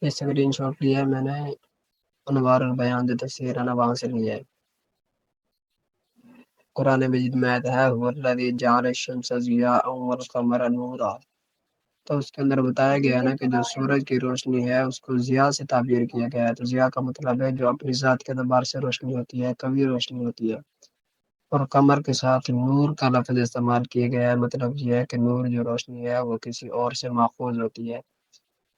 یہ screen shot لیا ہے میں نے انوار البیان جو تفسیر ہے نا وہاں سے لیا ہے۔ قرآن مجید میں آیت ہے هو الذی جعل الشمس ضیاء والقمر نورا، تو اس کے اندر بتایا گیا ہے نا کہ جو سورج کی روشنی ہے اس کو ضیاء سے تعبیر کیا گیا ہے۔ تو ضیاء کا مطلب ہے جو اپنی ذات کے اعتبار سے روشنی ہوتی ہے، قوی روشنی ہوتی ہے، اور قمر کے ساتھ نور کا لفظ استعمال کیا گیا ہے۔ مطلب یہ ہے کہ نور جو روشنی ہے وہ کسی اور سے ماخوذ ہوتی ہے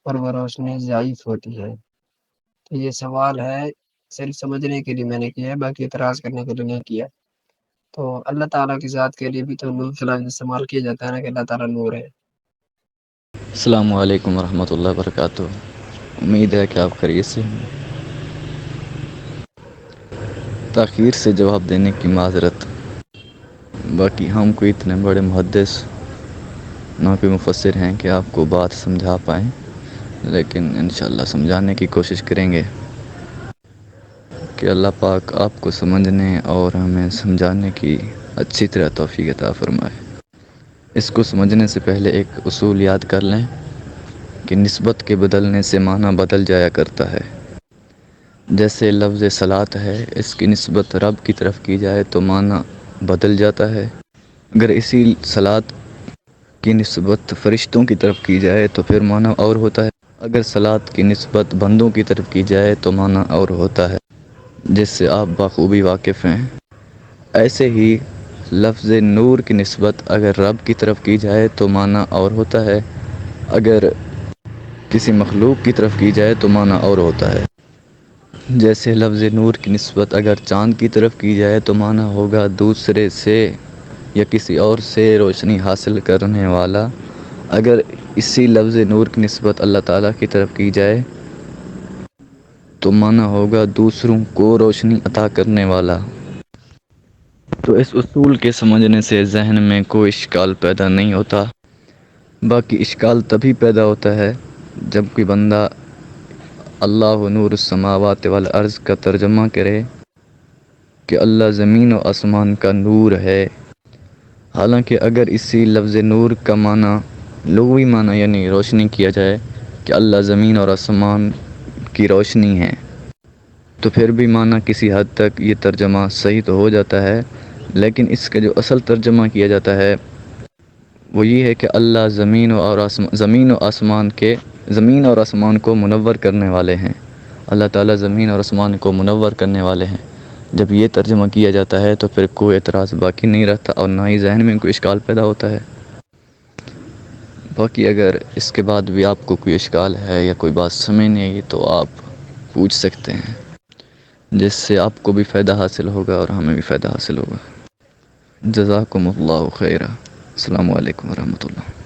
اور وہ روشنی ضعیف ہوتی ہے۔ تو یہ سوال ہے صرف سمجھنے کے لیے میں نے کیا ہے، باقی اعتراض کرنے کے لیے نہیں کیا۔ تو اللہ تعالیٰ کی ذات کے لیے بھی تو نور کا لفظ استعمال کیا جاتا ہے نا کہ اللہ تعالیٰ نور ہے۔ السلام علیکم ورحمۃ اللہ وبرکاتہ۔ امید ہے کہ آپ خیریت سے ہیں۔ تاخیر سے جواب دینے کی معذرت، باقی ہم کوئی اتنے بڑے محدث نہ کوئی مفسر ہیں کہ آپ کو بات سمجھا پائیں، لیکن انشاءاللہ سمجھانے کی کوشش کریں گے کہ اللہ پاک آپ کو سمجھنے اور ہمیں سمجھانے کی اچھی طرح توفیق عطا فرمائے۔ اس کو سمجھنے سے پہلے ایک اصول یاد کر لیں کہ نسبت کے بدلنے سے معنی بدل جایا کرتا ہے۔ جیسے لفظ صلاۃ ہے، اس کی نسبت رب کی طرف کی جائے تو معنی بدل جاتا ہے، اگر اسی صلاۃ کی نسبت فرشتوں کی طرف کی جائے تو پھر معنی اور ہوتا ہے، اگر صلاۃ کی نسبت بندوں کی طرف کی جائے تو معنی اور ہوتا ہے، جس سے آپ بخوبی واقف ہیں۔ ایسے ہی لفظ نور کی نسبت اگر رب کی طرف کی جائے تو معنی اور ہوتا ہے، اگر کسی مخلوق کی طرف کی جائے تو معنی اور ہوتا ہے۔ جیسے لفظ نور کی نسبت اگر چاند کی طرف کی جائے تو معنی ہوگا دوسرے سے یا کسی اور سے روشنی حاصل کرنے والا، اگر اسی لفظ نور کی نسبت اللہ تعالیٰ کی طرف کی جائے تو معنی ہوگا دوسروں کو روشنی عطا کرنے والا۔ تو اس اصول کے سمجھنے سے ذہن میں کوئی اشکال پیدا نہیں ہوتا۔ باقی اشکال تبھی پیدا ہوتا ہے جب کوئی بندہ اللہ نور السماوات والارض کا ترجمہ کرے کہ اللہ زمین و آسمان کا نور ہے، حالانکہ اگر اسی لفظ نور کا معنی لغوی معنی یعنی روشنی کیا جائے کہ اللہ زمین اور آسمان کی روشنی ہے، تو پھر بھی معنی کسی حد تک یہ ترجمہ صحیح تو ہو جاتا ہے، لیکن اس کا جو اصل ترجمہ کیا جاتا ہے وہ یہ ہے کہ اللہ زمین اور آسمان کو منور کرنے والے ہیں، اللہ تعالیٰ زمین اور آسمان کو منور کرنے والے ہیں۔ جب یہ ترجمہ کیا جاتا ہے تو پھر کوئی اعتراض باقی نہیں رہتا اور نہ ہی ذہن میں کوئی اشکال پیدا ہوتا ہے۔ باقی اگر اس کے بعد بھی آپ کو کوئی اشکال ہے یا کوئی بات سمجھ نہیں آئی تو آپ پوچھ سکتے ہیں، جس سے آپ کو بھی فائدہ حاصل ہوگا اور ہمیں بھی فائدہ حاصل ہوگا۔ جزاکم اللہ خیرہ۔ السلام علیکم ورحمۃ اللہ۔